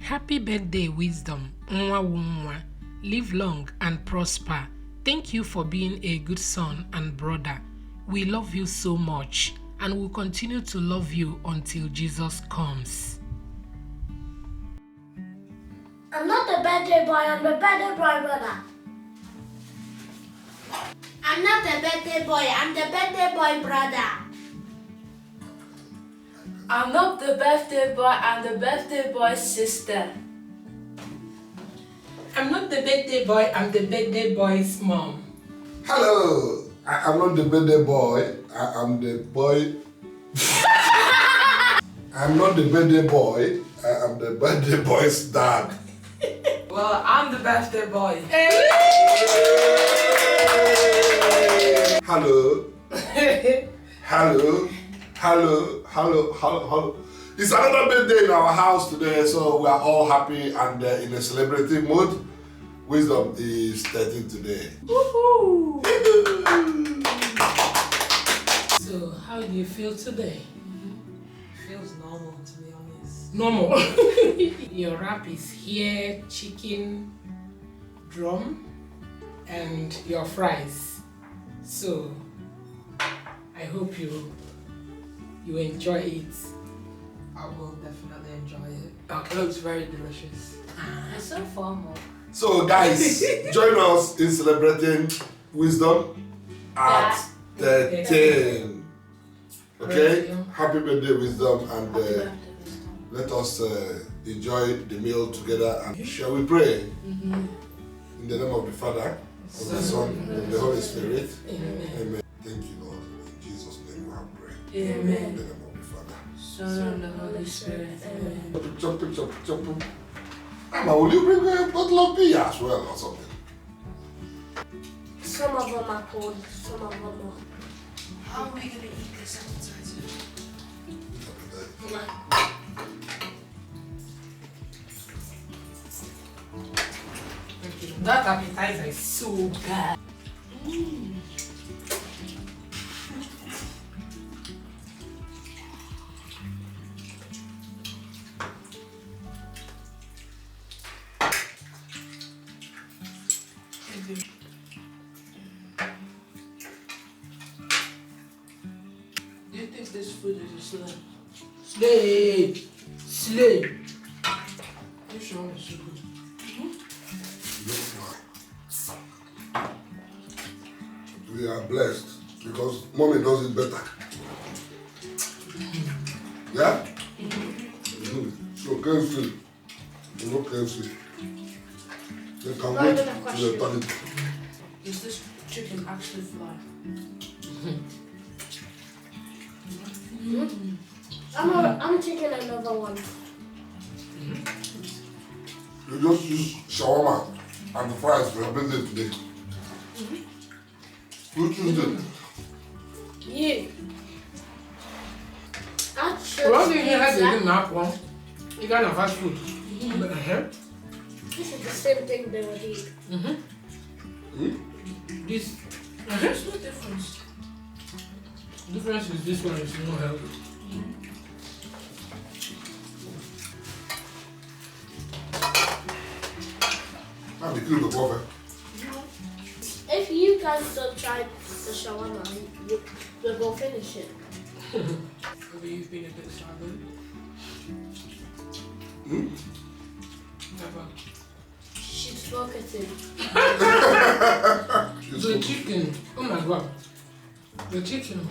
Happy birthday, Wisdom. Nwa wunwa. Live long and prosper. Thank you for being a good son and brother. We love you so much and will continue to love you until Jesus comes. I'm not the birthday boy, I'm the birthday boy brother. I'm not the birthday boy, I'm the birthday boy brother. I'm not the birthday boy, I'm the birthday boy's sister. I'm not the birthday boy, I'm the birthday boy's mom. Hello, I'm not the birthday boy, I'm the boy. I'm not the birthday boy, I'm the birthday boy's dad. Well, I'm the birthday boy. Hello. Hello. It's another birthday in our house today, so we are all happy and in a celebrating mood. Wisdom is 13 today. Woohoo! So, how do you feel today? Feels normal, to be honest. Normal. Your wrap is here, chicken, drum, and your fries. So, I hope you enjoy it. I will definitely enjoy it. Okay. It looks very delicious. It's so formal. So guys, join us in celebrating Wisdom at 13. Okay? Happy birthday, Wisdom, and let us enjoy the meal together. And shall we pray? In the name of the Father, of the Son, and of the Holy Spirit. Amen. Thank you, Lord. In Jesus' name we have prayed. Amen. In the name of the Father. Son and the Holy Spirit. Amen. Chop. Mama, will you bring a bottle of beer as well or something? Some of them are cold, some of them are. How are we going to eat this appetizer? That appetizer is so good. Do you think this food is a slab? Slay. This one is so good. We are blessed because mommy does it better. Yeah? So careful. Look careful. They can wait till they turn it. Does this chicken actually fly? I'm taking another one. You just use shawarma and the fries for your birthday today. Who choose it? You. I chose What do you have to pizza. do now, one? You got a fast food. This is the same thing they would eat. This. There's no difference. Difference is this one is more healthy. I'm the kilo of water. If you guys don't try the shawarma, we'll go finish it. Maybe you've been a bit stubborn. Never. She's focusing. The chicken, oh my god. The chicken,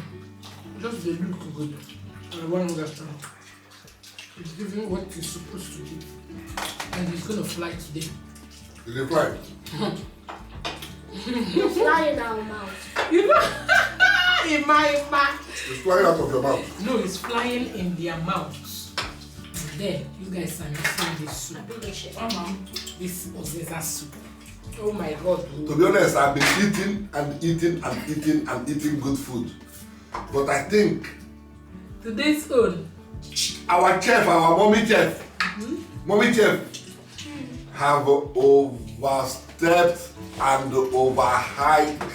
just they look good. I want to understand. It's giving what it's supposed to give. And it's gonna fly today. Did they fly? You're flying out of mouth. You know? In my mouth. It's flying out of your mouth. No, it's flying in their mouths. And then you guys are missing this soup. This Ozeza soup. Oh my god. To be honest, I've been eating good food. But I think Today's own. our chef, our mommy chef, have overstepped and overhyped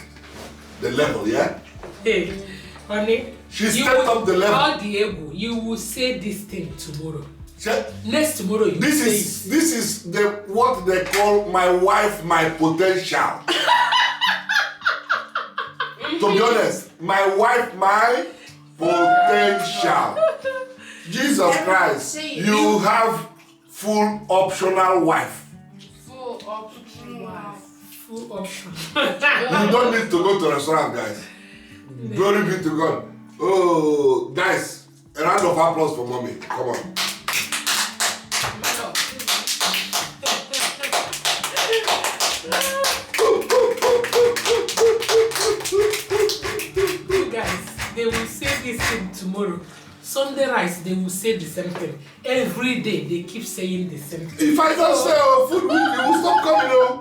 the level, yeah? Hey, honey. She stepped up the level. All the ego, you will say this thing tomorrow. Next tomorrow you This say is what they call my wife, my potential. To be honest, my wife, my potential. Jesus Christ, you have full optional wife. Full option wife. full option. You don't need to go to a restaurant, guys. Glory be to God. Oh, guys, a round of applause for mommy. Come on. You guys, they will say this thing tomorrow. Sunday rice, they will say the same thing. Every day, they keep saying the same thing. If I don't say food, you will stop coming home.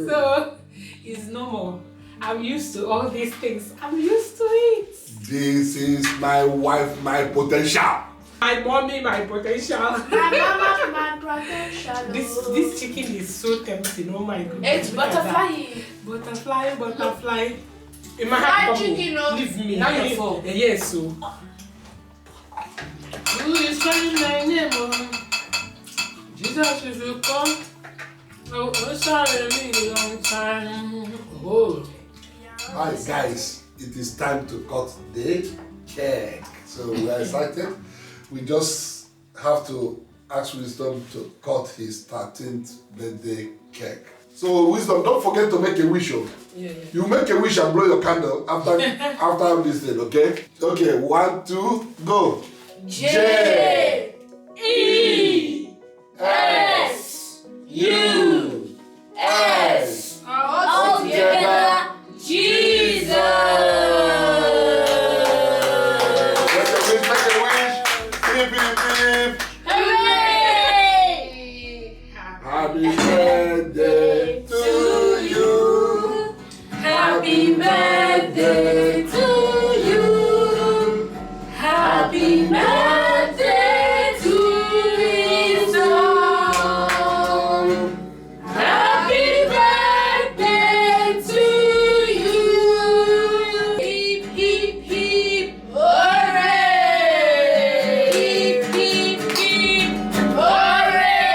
So, it's normal. I'm used to all these things. I'm used to it. This is my wife, my potential. My mommy, my potential. My mama, my potential. This chicken is so tempting. Oh my goodness. It's butterfly. Butterfly. In my Fried heart, chicken, no. leave me. Now you're full. Yes, so. Who is calling my name? Oh? Jesus, if you come, oh, sorry, me long time. Oh. Hi guys, it is time to cut the cake. So we are excited. We just have to ask Wisdom to cut his 13th birthday cake. So Wisdom, don't forget to make a wish. Yeah. You make a wish and blow your candle after this thing, okay? Okay, 1, 2, go. J E S U S all together Jesus. Make a wish. Beep, beep, beep. Hooray! Happy birthday to you. Happy birthday to you. Happy birthday to Wisdom. Happy birthday to you. Heep, heep, heep, hooray! Heep, heep, heep, hooray!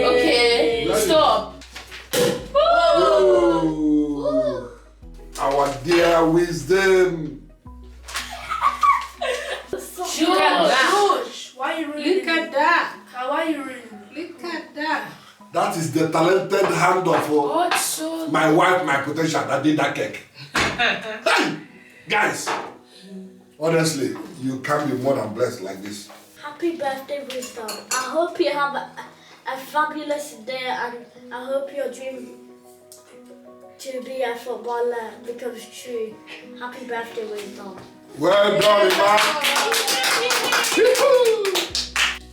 Okay, stop. Oh, our dear Wisdom. Look at that. Shush! Why are you ruining Look at that. Why are you ruining Look at that. That is the talented hand of Oh, it's so my wife, my potential that did that cake. Hey, guys, honestly, you can't be more than blessed like this. Happy birthday, Wisdom. I hope you have a fabulous day and I hope your dream to be a footballer becomes true. Happy birthday, Wisdom. Well done, man.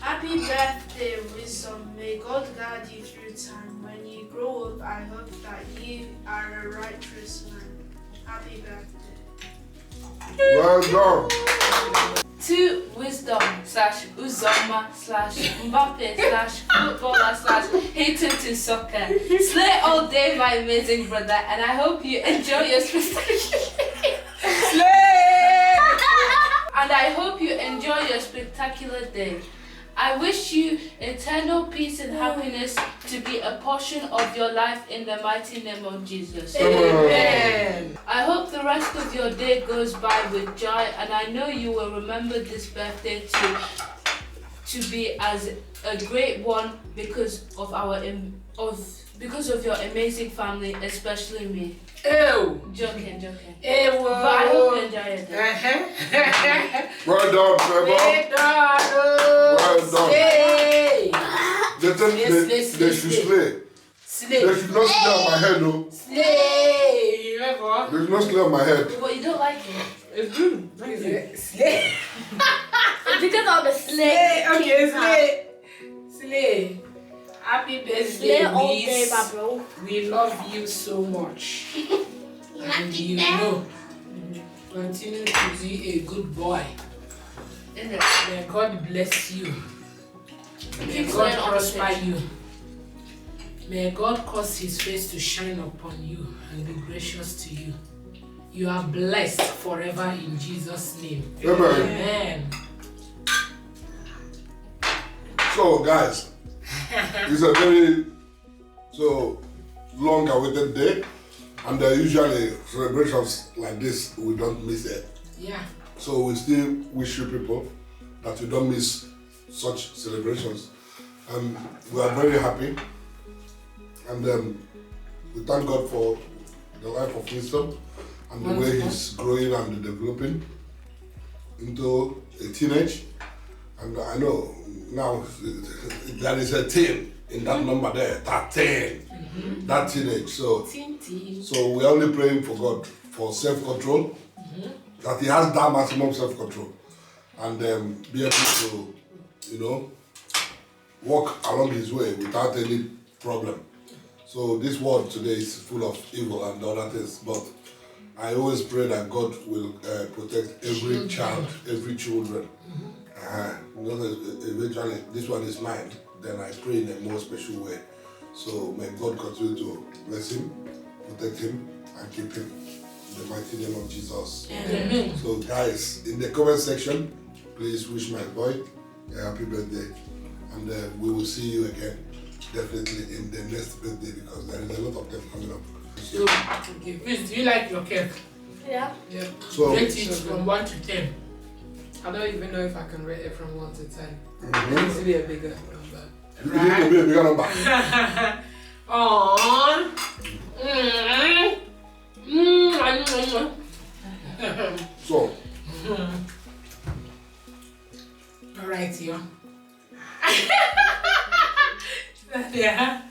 Happy birthday, Wisdom. May God guide you through time. When you grow up, I hope that you are a righteous man. Happy birthday. Well done. to Wisdom / Uzoma / Mbappe / footballer / hated to soccer. Slay all day, my amazing brother, and I hope you enjoy your and I hope you enjoy your spectacular day. I wish you eternal peace and happiness to be a portion of your life in the mighty name of Jesus. Amen. I hope the rest of your day goes by with joy, and I know you will remember this birthday to be as a great one because of because of your amazing family, especially me. Ew. Joking. Ew. But I hope you enjoy it. Well done, Trevor. Well done. Slay. They should slay. Slay. They should not slay on my head, no. Slay. Remember? They should not slay on my head. But you don't like it. It's good. Slay. Because of the Slay. slay. Okay, slay. Slay. Happy birthday, Slay all day, Miss. my bro. We love you so much. And you know, continue to be a good boy. May God bless you. May Keep God going on prosper stage. you. May God cause his face to shine upon you and be gracious to you. You are blessed forever in Jesus' name. Amen. Amen. So, guys, it's a very long awaited day, and usually celebrations like this, we don't miss it. Yeah. So we still wish you people that you don't miss such celebrations. We are very happy, and we thank God for the life of Wisdom and the way he's growing and developing into a teenage. And I know now there is a teen in that number there, 13, that teenage. So we're only praying for God for self-control, that he has that maximum self-control, and be able to, walk along his way without any problem. So this world today is full of evil and other things, but I always pray that God will protect every child, every children. Eventually this one is mine, then I pray in a more special way. So may God continue to bless him, protect him, and keep him. In the mighty name of Jesus. Amen. So guys, in the comment section, please wish my boy a happy birthday. And we will see you again, definitely in the next birthday, because there is a lot of them coming up. So, okay, please, do you like your cake? Yeah. Yeah. So, Rate it from 1 to 10. I don't even know if I can rate it from 1 to 10. Mhm. It needs to be a bigger number. You need to be a bigger number. Aww. So, Alright, yo. Yeah.